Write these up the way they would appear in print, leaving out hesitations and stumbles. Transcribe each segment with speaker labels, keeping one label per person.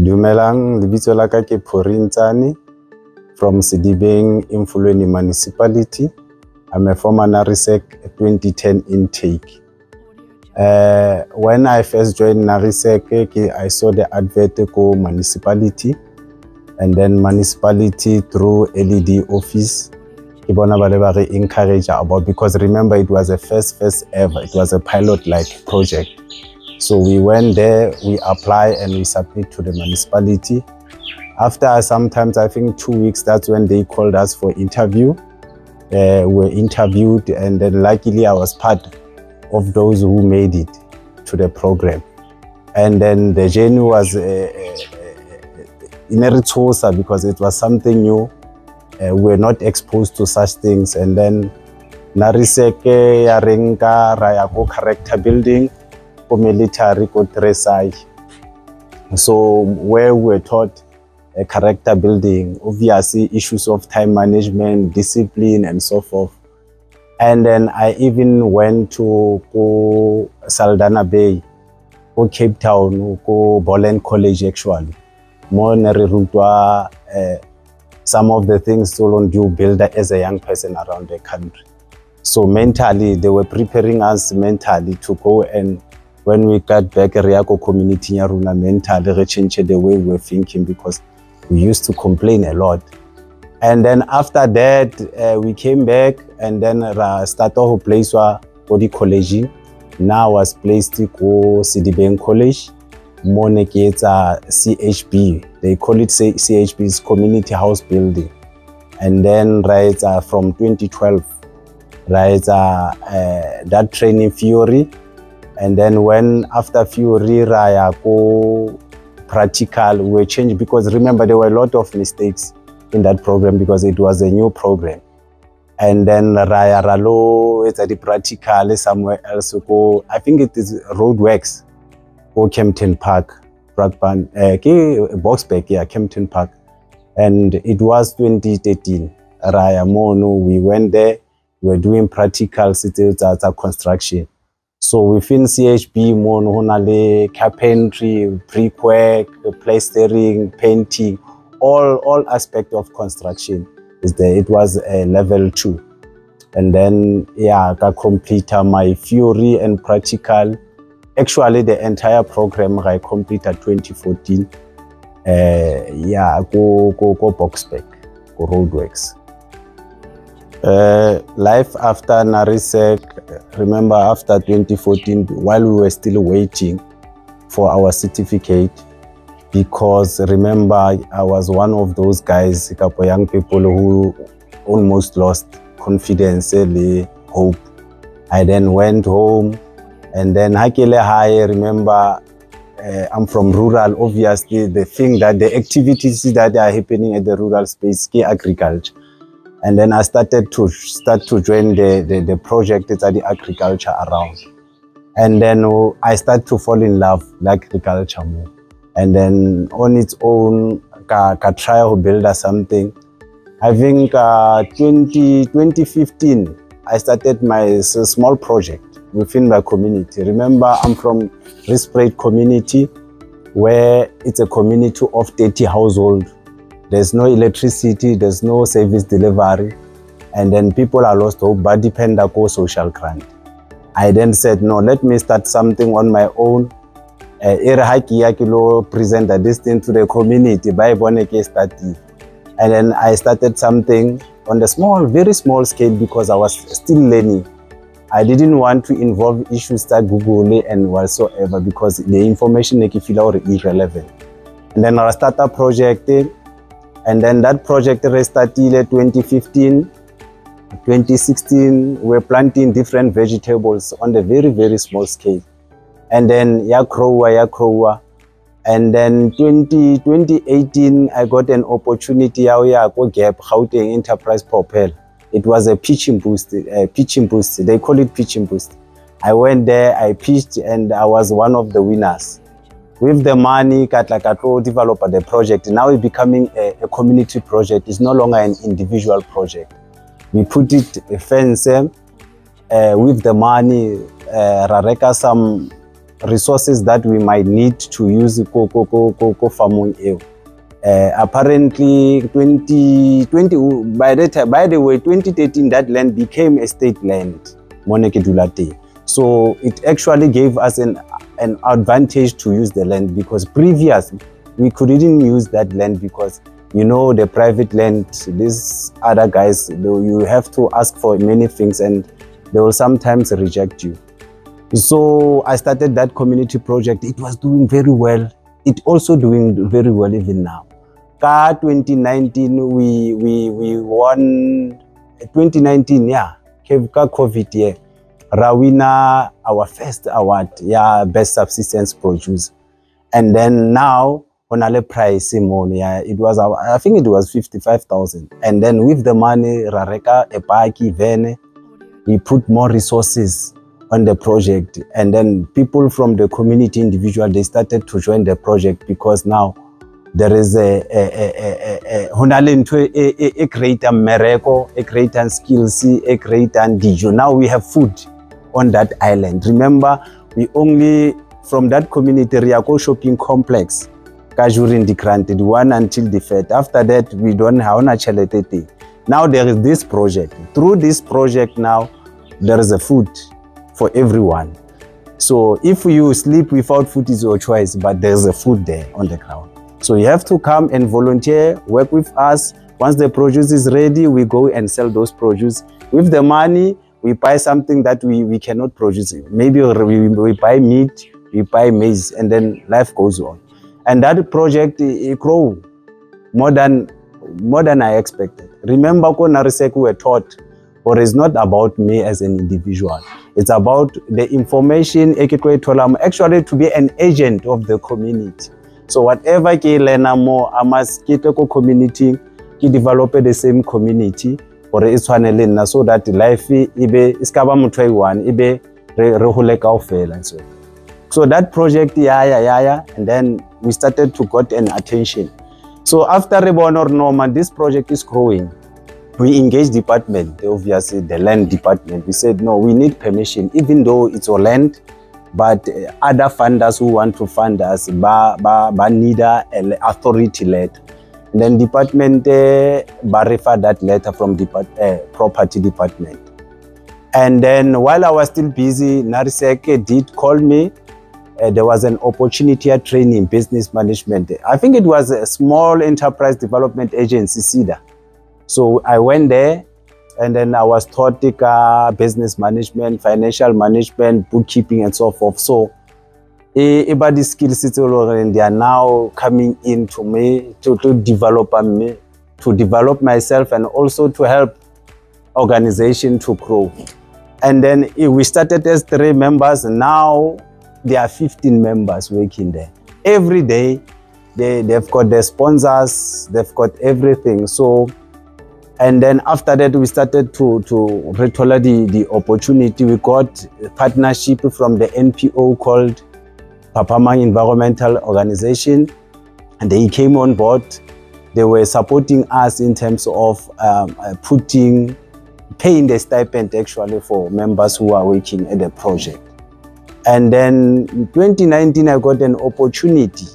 Speaker 1: Dumelang, lebitso la ka ke Phori Ntsane from Sedibeng, Emfuleni Municipality. I'm a former NARYSEC 2010 intake. When I first joined NARYSEC, I saw the advert go municipality, and then municipality through LED office. I encourage about, because remember, it was a first ever. It was a pilot-like project. So we went there, we apply and we submit to the municipality. After sometimes, I think 2 weeks, that's when they called us for interview. We were interviewed, and then luckily I was part of those who made it to the program. And then the journey was ineritosa because it was something new. We were not exposed to such things. And then NARYSEC yarenka raya go character building, go military, go tresai. So where we were taught character building, obviously issues of time management, discipline, and so forth. And then I even went to go Saldanha Bay, go Cape Town, go Boland College actually. More some of the things Solon do build as a young person around the country. So mentally, they were preparing us mentally to go, and when we got back, Riako community yaruna mentally changed the way we were thinking, because we used to complain a lot. And then after that, we came back, and then started to place for the college. Now was placed to Sedibeng College. It's a CHB. They call it CHB's Community House Building. And then from 2012, that training Phori. And then when after Phori, go practical, we changed, because remember there were a lot of mistakes in that program because it was a new program. And then Raya Ralo, it's at the practical somewhere else. Go, I think it is roadworks. Go Kempton Park, Boxback, yeah, Kempton Park. And it was 2013. Raya Mono, we went there, we were doing practical construction. So within CHB, Mono, carpentry, brickwork, plastering, painting, all aspects of construction is there. It was a level 2. And then, yeah, I completed my theory and practical. Actually, the entire program I completed 2014. Yeah, go Boxback, go roadworks. Life after NARYSEC, remember after 2014, while we were still waiting for our certificate, because remember I was one of those guys, young people who almost lost confidence, hope. I then went home, and then I remember I'm from rural. Obviously, the activities that are happening at the rural space is agriculture. And then I started to join the project at the agriculture around. And then I started to fall in love with agriculture more. And then on its own, I try to build something. I think 2015, I started my small project within my community. Remember, I'm from Risprait community, where it's a community of 30 households. There's no electricity, there's no service delivery, and then people are lost hope, but depend on social grant. I then said, no, let me start something on my own. Present this thing to the community by Boneke study. And then I started something on the very small scale, because I was still learning. I didn't want to involve issues that Google and whatsoever, because the information make you feel irrelevant. And then I started a project, and then that project restarted 2015, 2016. We're planting different vegetables on the very small scale. And then Yakrowa. And then 2018, I got an opportunity go Gap Gauteng Enterprise Propel. It was a pitching boost. They call it pitching boost. I went there, I pitched, and I was one of the winners. With the money, Katlakato developed the project. Now it's becoming a community project. It's no longer an individual project. We put it a fence with the money, Rareka some resources that we might need to use farming. Apparently 2020 by the way 2013 that land became a state land, so it actually gave us an advantage to use the land, because previous we couldn't use that land because, you know, the private land, these other guys, you have to ask for many things and they will sometimes reject you. So I started that community project. It was doing very well. It also doing very well even now. 2019 we won 2019, yeah, COVID year. Rawina our first award, yeah, best subsistence producer. And then now onale price yeah, it was I think it was 55,000. And then with the money rareka epaki vene, we put more resources on the project, and then people from the community individual, they started to join the project, because now there is a greater mereko, a greater skills, a greater dijo. Now we have food on that island. Remember, we only from that community Riako shopping complex, Kajurin the granted one until the fed. After that, we don't have a chalete. Now there is this project. Through this project now, there is a food for everyone. So if you sleep without food is your choice, but there's a food there on the ground. So you have to come and volunteer, work with us. Once the produce is ready, we go and sell those produce. With the money, we buy something that we cannot produce. Maybe we buy meat, we buy maize, and then life goes on. And that project, it grew more than I expected. Remember, NARYSEC were taught, or it's not about me as an individual. It's about the information, actually to be an agent of the community. So whatever ke learn more, I must get a community, develop the same community, or it's one so that life ibe iskaba mutwe one ibe rehuleka ofela and so. So that project, yeah, and then we started to get an attention. So after Reborn or Norman, this project is growing. We engaged department, obviously the land department. We said, no, we need permission, even though it's our land, but other funders who want to fund us, need an authority letter. And then department refer that letter from property department. And then while I was still busy, NARYSEC did call me. There was an opportunity at training business management. I think it was a small enterprise development agency, SEDA. So I went there, and then I was taught business management, financial management, bookkeeping, and so forth. So everybody's skills, and they are now coming into me to develop myself, and also to help organization to grow. And then we started as 3 members. Now there are 15 members working there. Every day, they've got their sponsors, they've got everything. So, and then after that, we started to retailer the opportunity. We got a partnership from the NPO called Papamang Environmental Organization, and they came on board. They were supporting us in terms of paying the stipend actually for members who are working at the project. And then in 2019, I got an opportunity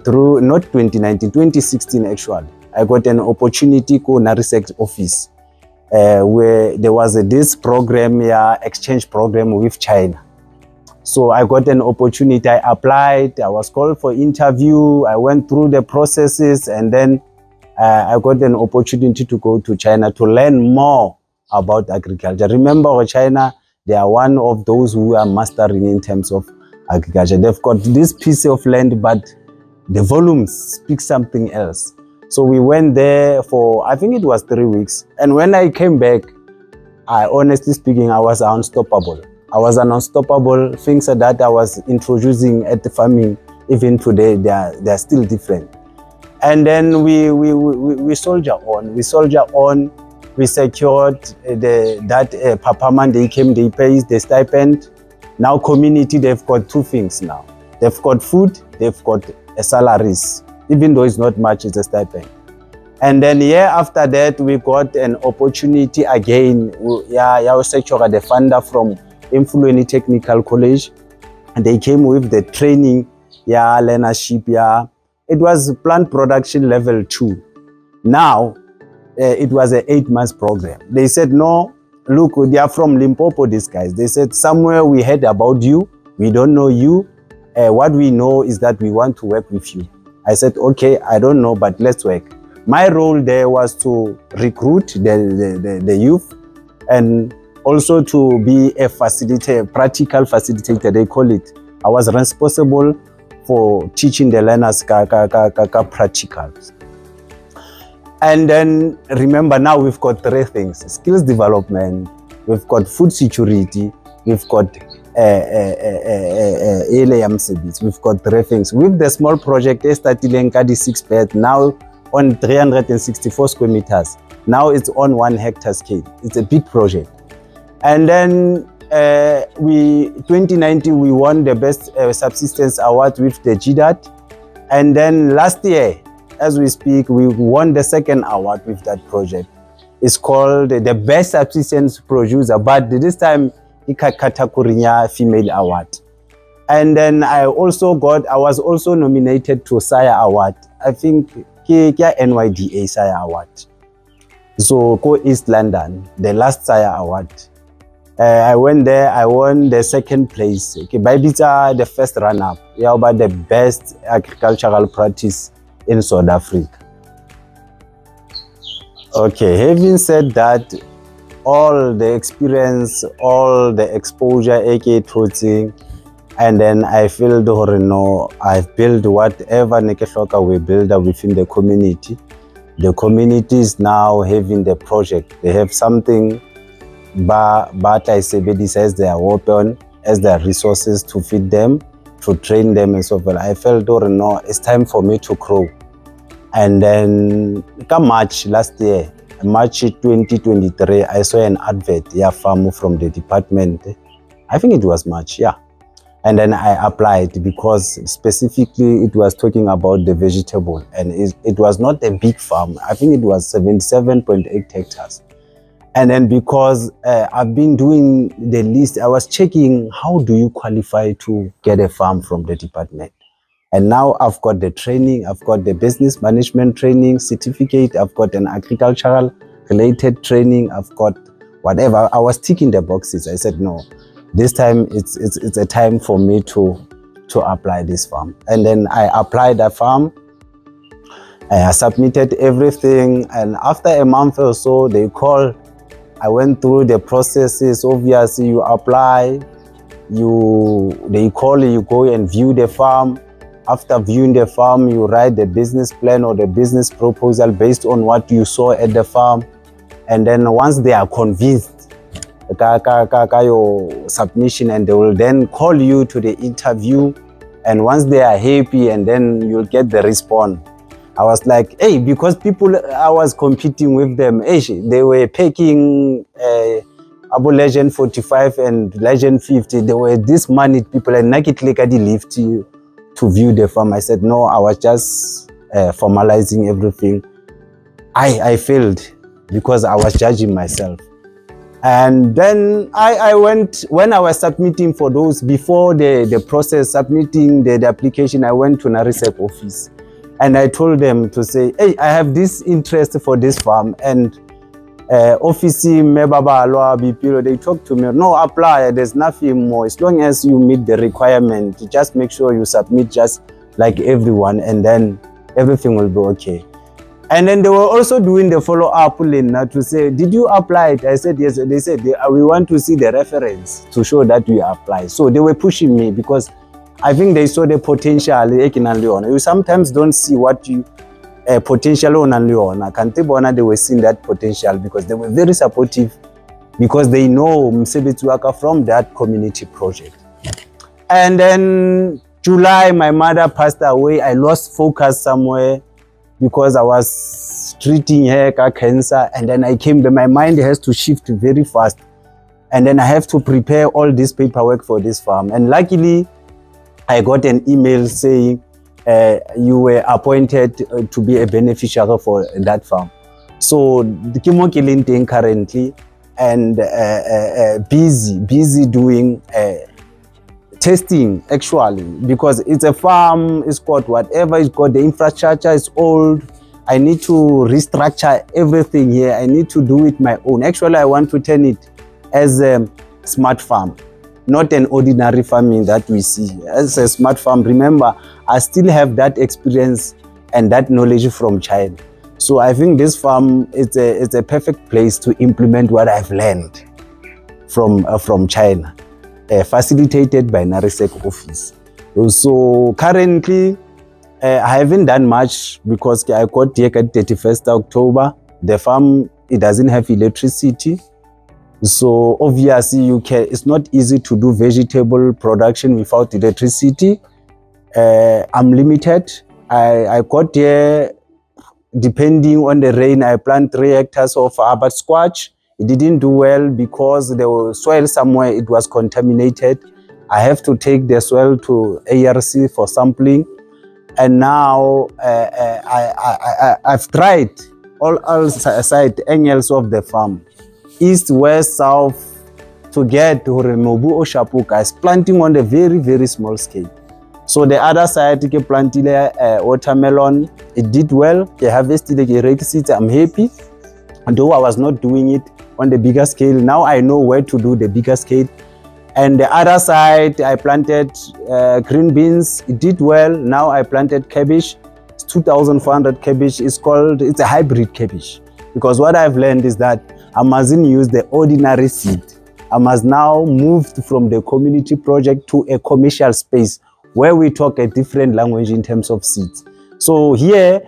Speaker 1: through, not 2019, 2016 actually. I got an opportunity to NARYSEC office where there was this program, exchange program with China. So I got an opportunity, I applied, I was called for interview, I went through the processes, and then I got an opportunity to go to China to learn more about agriculture. Remember, China, they are one of those who are mastering in terms of agriculture. They've got this piece of land, but the volumes speak something else. So we went there for, I think it was 3 weeks. And when I came back, honestly speaking, I was unstoppable. I was an unstoppable. Things that I was introducing at the farming, even today, they are still different. And then we soldier on. We soldier on. We secured that Papaman, they came, they paid the stipend. Now community, they've got 2 things now. They've got food, they've got salaries. Even though it's not much, it's a stipend. And then after that, we got an opportunity again. We secured the funder from Emfuleni Technical College And they came with the training, yeah, learnership, yeah. It was plant production level 2. Now, it was an 8-month program. They said, no, look, they are from Limpopo, these guys. They said, somewhere we heard about you, we don't know you. What we know is that we want to work with you. I said, okay, I don't know, but let's work. My role there was to recruit the youth and also to be a facilitator, practical facilitator, they call it. I was responsible for teaching the learners practicals. And then remember, now we've got 3 things: skills development, we've got food security, we've got we've got 3 things. With the small project, Sedibeng 6 bed, now on 364 square meters. Now it's on 1 hectare scale. It's a big project. And then 2019, we won the best subsistence award with the GDAT. And then last year, as we speak, we won the 2nd award with that project. It's called the best subsistence producer, but this time Ikakatakuria Female Award. And then I was also nominated to SIRE Award. I think NYDA SIRE Award. So go East London, the last SIRE Award. I went there, I won the 2nd place. Okay, Baibita, the 1st runner-up. Yeah, about the best agricultural practice in South Africa. Okay, having said that, all the experience, all the exposure, aka touching, and then I feel I've built whatever Nekehloka we build within the community. The community is now having the project. They have something, but I say as their weapon, as their resources to feed them, to train them and so forth. I felt it's time for me to grow. And then come March last year, March 2023, I saw an advert, farm from the department. I think it was March, yeah. And then I applied because specifically it was talking about the vegetable, and it was not a big farm. I think it was 77.8 hectares. And then because I've been doing the list, I was checking how do you qualify to get a farm from the department. And now I've got the training, I've got the business management training certificate, I've got an agricultural related training, I've got whatever. I was ticking the boxes. I said, no, this time it's a time for me to apply this farm. And then I applied a farm. I submitted everything, and after a month or so, they called. I went through the processes. Obviously, you apply, they call you, go and view the farm. After viewing the farm, you write the business plan or the business proposal based on what you saw at the farm. And then once they are convinced, your submission, and they will then call you to the interview. And once they are happy, and then you'll get the response. I was like, hey, because people I was competing with them, they were picking Legend 45 and Legend 50. They were this money people, and Nike click at the lift to view the farm. I said, no, I was just formalizing everything. I failed because I was judging myself. And then I went, when I was submitting for those, before the process, submitting the application, I went to NARYSEC office. And I told them to say, hey, I have this interest for this farm. And office they talked to me, no, apply, there's nothing more. As long as you meet the requirement, just make sure you submit just like everyone, and then everything will be okay. And then they were also doing the follow-up to say, did you apply it? I said, yes. They said, we want to see the reference to show that we apply. So they were pushing me because I think they saw the potential. You sometimes don't see what you potential on. They were seeing that potential because they were very supportive, because they know Msebetuaka from that community project. And then July, my mother passed away. I lost focus somewhere because I was treating her cancer, and then I came, my mind has to shift very fast. And then I have to prepare all this paperwork for this farm. And luckily, I got an email saying you were appointed to be a beneficiary for that farm. So the Kimo Kilinting currently, and busy doing testing actually, because it's a farm, it's got whatever, it's got the infrastructure, is old. I need to restructure everything here. I need to do it my own. Actually, I want to turn it as a smart farm, not an ordinary farming that we see. As a smart farm, remember, I still have that experience and that knowledge from China. So I think this farm is a perfect place to implement what I've learned from China, facilitated by NARYSEC office. So currently, I haven't done much because I got here at 31st October. The farm, it doesn't have electricity. So obviously it's not easy to do vegetable production without electricity. I'm limited. I got here, depending on the rain, I planted 3 hectares of Harvard squash. It didn't do well because the soil somewhere, it was contaminated. I have to take the soil to ARC for sampling. And now I've tried all side angles of the farm, east, west, south, to get to Remobu or Shapuka. Is planting on a very, very small scale. So the other side, I planted watermelon. It did well. I harvested the rape seeds. I'm happy. Though I was not doing it on the bigger scale, now I know where to do the bigger scale. And the other side, I planted green beans. It did well. Now I planted cabbage. It's 2,400 cabbage. It's a hybrid cabbage. Because what I've learned is that I mustn't use the ordinary seed. I must now move from the community project to a commercial space where we talk a different language in terms of seeds. So here,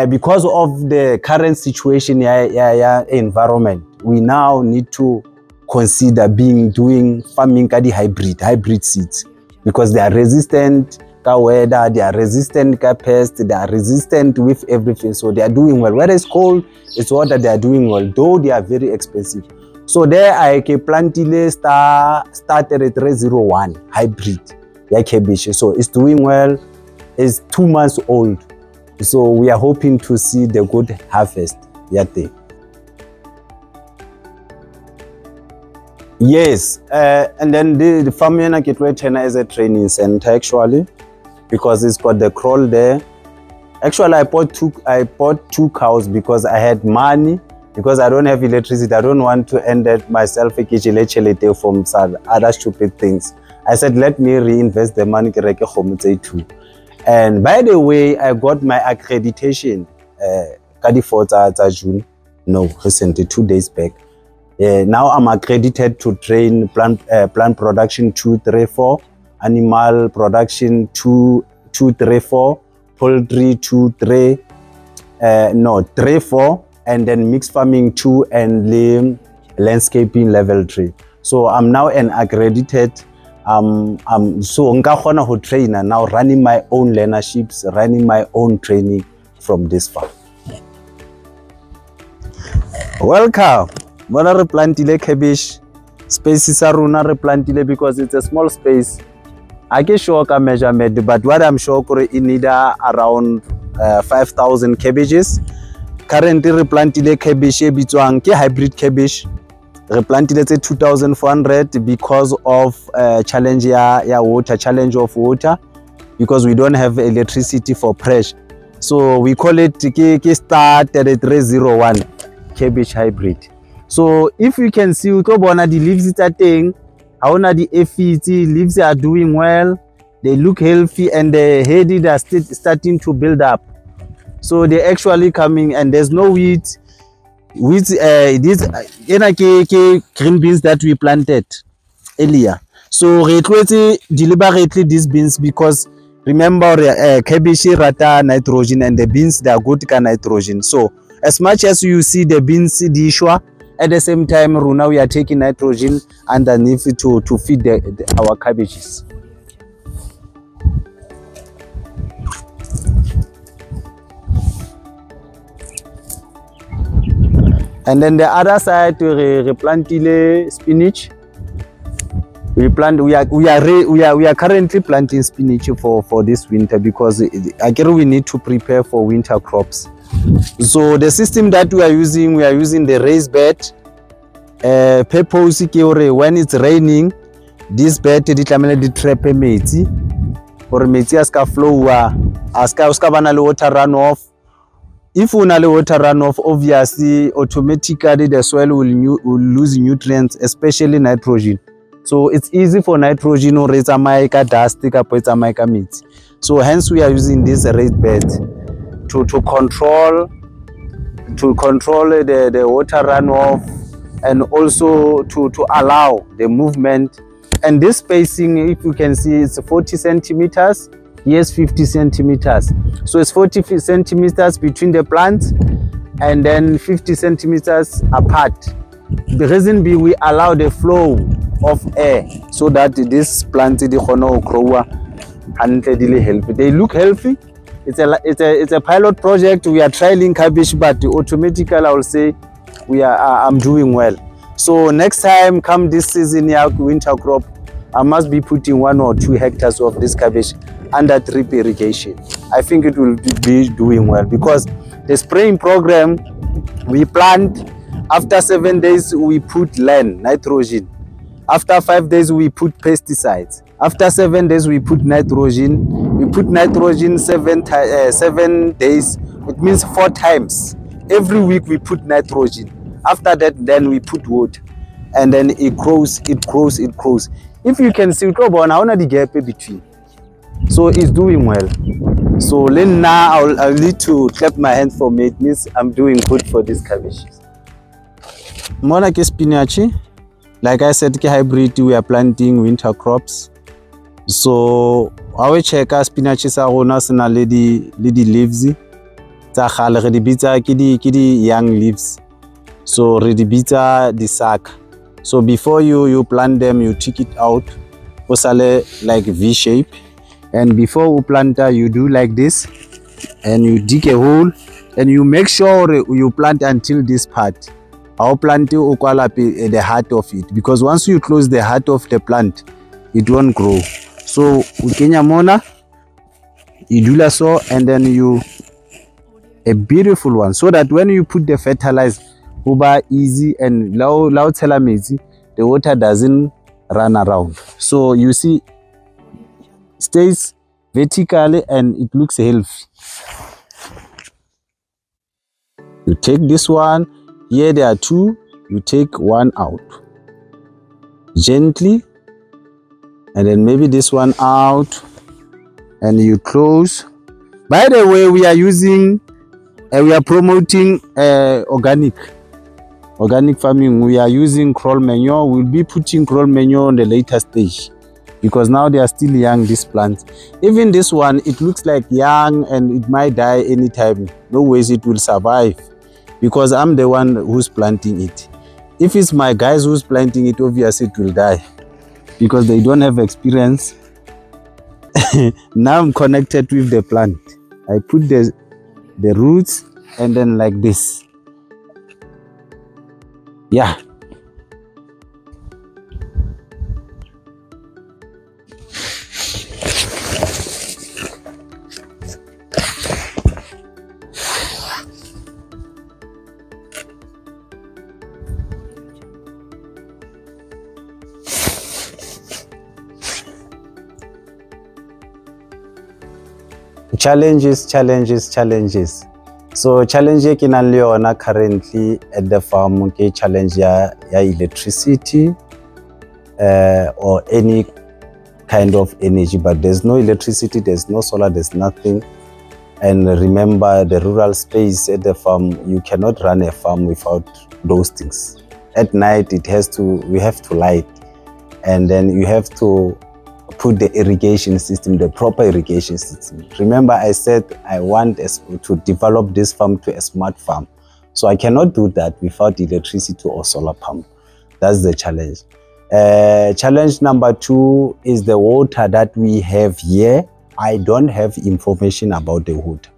Speaker 1: because of the current situation, environment, we now need to consider doing farming hybrid seeds, because they are resistant to weather, they are resistant to pests, they are resistant with everything. So they are doing well. Whether it's cold, it's water, they are doing well, though they are very expensive. So there I can plant started 301 hybrid cabbage. So it's doing well. It's 2 months old. So we are hoping to see the good harvest yet. Yes, and then the farm is a training center actually, because it's got the crawl there. Actually, I bought two cows because I had money, because I don't have electricity. I don't want to end myself from other stupid things. I said, let me reinvest the money too. And by the way, I got my accreditation June. No, recently, 2 days back. Now I'm accredited to train plant production 234, animal production 234, poultry 34, and then mixed farming 2, and landscaping level 3. So I'm now an accredited. So ngakona ho trainer now, running my own learnerships, running my own training from this farm. Welcome. Mona re plantile cabbage, space sa runa re plantile because it's a small space. I can show a measurement, but what I'm sure it need around 5,000 cabbages. Currently re plantile cabbage e bitswang ke hybrid cabbage. Re plantile tse 2,400 because of challenge of water, because we don't have electricity for pressure. So we call it ke start at 301 cabbage hybrid. So if you can see, the leaves are thing, the aphids, leaves are doing well, they look healthy, and the head are starting to build up. So they're actually coming, and there's no weed. These green beans that we planted earlier. So deliberately these beans, because remember cabbage rata nitrogen, and the beans they are good to nitrogen. So as much as you see the beans dishwa, at the same time, Runa, we are taking nitrogen underneath to feed our cabbages. And then the other side, we planted spinach. We are currently planting spinach for this winter, because again we need to prepare for winter crops. So the system that we are using the raised bed. Purpose when it's raining, this bed di tlamele di trap metsi or metsi a ska flow a ska bana le water runoff. If una le water runoff, obviously automatically the soil will lose nutrients, especially nitrogen. So it's easy for nitrogen or it's a maika dust kapo it's a maika metsi. So hence we are using this raised bed to control the water runoff, and also to allow the movement. And this spacing, if you can see, it's 40 centimeters, yes, 50 centimeters. So it's 40 centimeters between the plants and then 50 centimeters apart. The reason being we allow the flow of air so that this plant they grow and healthy. They look healthy. It's a pilot project. We are trialing cabbage, but automatically I will say I'm doing well. So next time, come this season, winter crop, I must be putting 1 or 2 hectares of this cabbage under drip irrigation. I think it will be doing well, because the spraying program, we plant, after 7 days we put nitrogen. After 5 days we put pesticides. After 7 days we put nitrogen. We put nitrogen 7 days. It means 4 times. Every week we put nitrogen. After that, then we put wood, and then it grows. If you can see, the gap between. So it's doing well. So then now I'll need to clap my hands for me. It means I'm doing good for this cabbage. Mona ke spinach. Like I said, hybrid, we are planting winter crops. So our check spinach sa rona sena le di leaves tsa khale re di bitsa ke di young leaves. So re di bitsa di sack. So before you plant them, you take it out osale like V shape, and before you plant you do like this, and you dig a hole, and you make sure you plant until this part. Our plant you at the heart of it, because once you close the heart of the plant, it won't grow. So ukenya mona, you do la so, and then you a beautiful one, so that when you put the fertilizer, uba easy, and loud telamezi, the water doesn't run around. So you see, stays vertically and it looks healthy. You take this one. Here there are 2, you take 1 out gently, and then maybe this one out, and you close. By the way, we are promoting organic farming. We are using crawl manure. We'll be putting crawl manure on the later stage, because now they are still young, these plants. Even this one, it looks like young and it might die anytime. No ways it will survive, because I'm the one who's planting it. If it's my guys who's planting it, obviously it will die, because they don't have experience. Now I'm connected with the plant. I put the roots, and then like this. Yeah. Challenges. So challenge ke nang le yona currently at the farm ke challenge ya electricity or any kind of energy, but there's no electricity, there's no solar, there's nothing. And remember, the rural space at the farm, you cannot run a farm without those things. At night we have to light, and then you have to put the irrigation system, the proper irrigation system. Remember, I said I want to develop this farm to a smart farm. So I cannot do that without electricity or solar pump. That's the challenge. Challenge number 2 is the water that we have here. I don't have information about the water.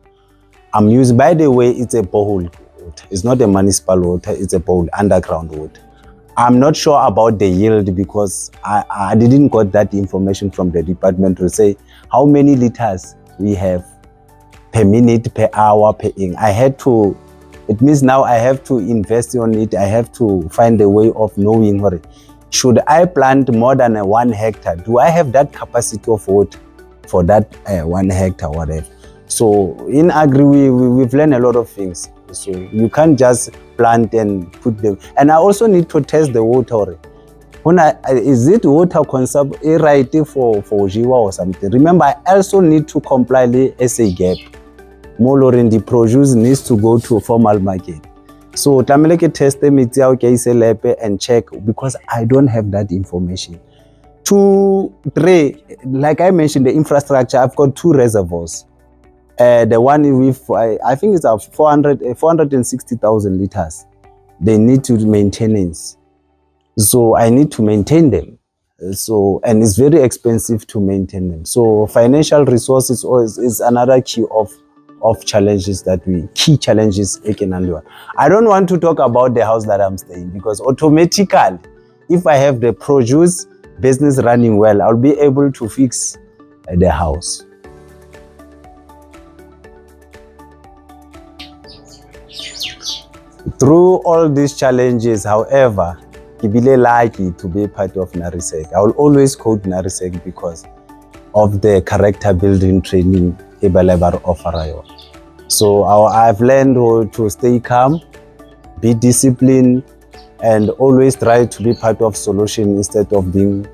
Speaker 1: I'm using, by the way, it's a borehole water. It's not a municipal water, it's a borehole, underground water. I'm not sure about the yield, because I didn't got that information from the department to say how many liters we have per minute, per hour, per ing. It means now I have to invest on it. I have to find a way of knowing what should I plant more than 1 hectare? Do I have that capacity of water for that 1 hectare, whatever? So in agri, we've learned a lot of things. So you can't just plant and put them. And I also need to test the water. Is it water consumption right for Jiwa or something? Remember, I also need to comply with SA gap. More the produce needs to go to a formal market. So Tameleke test them and check, because I don't have that information. 2, 3, like I mentioned, the infrastructure, I've got 2 reservoirs. The one with, I think it's 460,000 liters. They need to maintenance. So I need to maintain them. So, and it's very expensive to maintain them. So financial resources is another key of challenges key challenges. I don't want to talk about the house that I'm staying, because automatically, if I have the produce business running well, I'll be able to fix the house. Through all these challenges, however, I'm lucky to be part of NARYSEC. I will always quote NARYSEC because of the character building training Ebalebar offer. So I've learned to stay calm, be disciplined, and always try to be part of solution instead of being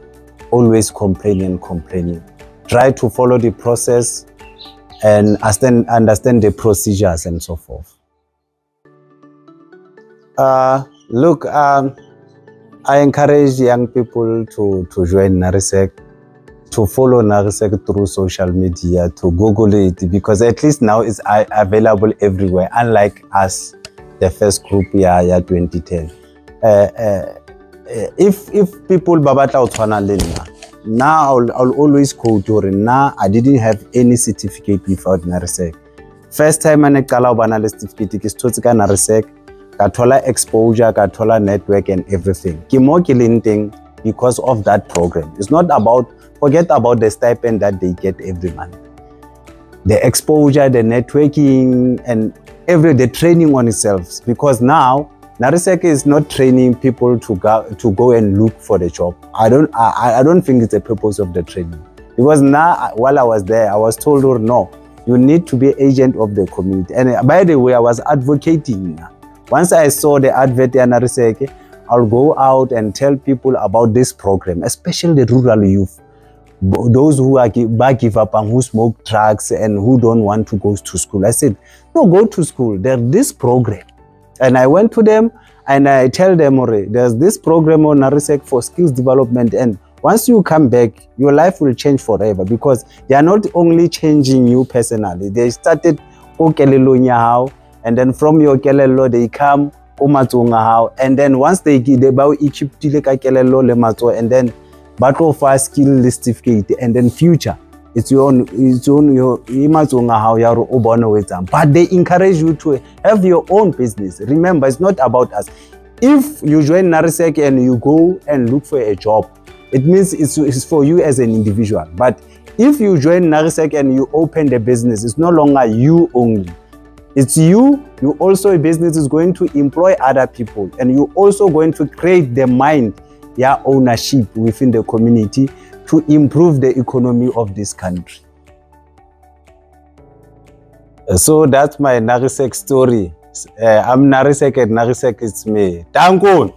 Speaker 1: always complaining. Try to follow the process and understand the procedures and so forth. Look, I encourage young people to join NARYSEC, to follow NARYSEC through social media, to Google it, because at least now it's available everywhere, unlike us, the first group, 2010. If people babata utwana lena, now I'll always quote or now I didn't have any certificate without NARYSEC. First time I kala ubana le certificate is totsika NARYSEC, kathola exposure, kathola network and everything. Kimo kilinting because of that program. It's not about, forget about the stipend that they get every month. The exposure, the networking, and the training on itself. Because now NARYSEC is not training people to go and look for the job. I don't think it's the purpose of the training. Because now, while I was there, I was told, or no, you need to be agent of the community. And by the way, I was advocating. Once I saw the advert in NARYSEC, I'll go out and tell people about this program, especially the rural youth, those who are give up and who smoke drugs and who don't want to go to school. I said, no, go to school. There's this program. And I went to them and I tell them, there's this program on NARYSEC for skills development. And once you come back, your life will change forever, because they are not only changing you personally. They started Okelelo, and then from your kelelo, they come Omatunga, and then once they bow equipped kelelo lemato, and then battle for skill certificate, and then future. It's your own but they encourage you to have your own business. Remember, it's not about us. If you join NARYSEC and you go and look for a job, it means it's for you as an individual. But if you join NARYSEC and you open the business, it's no longer you only. It's you also, a business is going to employ other people, and you're also going to create the mind, ownership within the community to improve the economy of this country. So that's my NARYSEC story. I'm NARYSEC and NARYSEC is me. Thank you.